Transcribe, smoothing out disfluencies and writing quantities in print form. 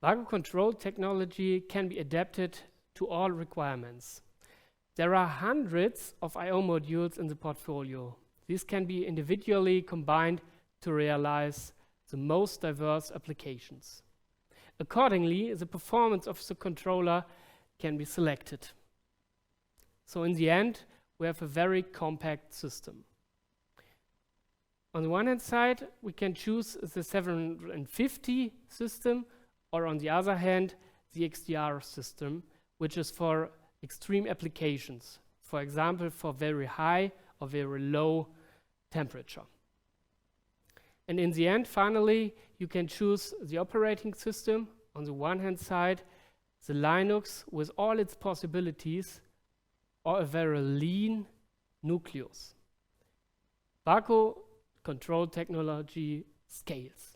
WAGO control technology can be adapted to all requirements. There are hundreds of I/O modules in the portfolio. These can be individually combined to realize the most diverse applications. Accordingly, the performance of the controller can be selected. So in the end, we have a very compact system. On the one hand side, we can choose the 750 system, or on the other hand, the XDR system, which is for extreme applications. For example, for very high or very low temperature. And in the end, finally, you can choose the operating system. On the one hand side, the Linux with all its possibilities, or a very lean nucleus. WAGO control technology scales.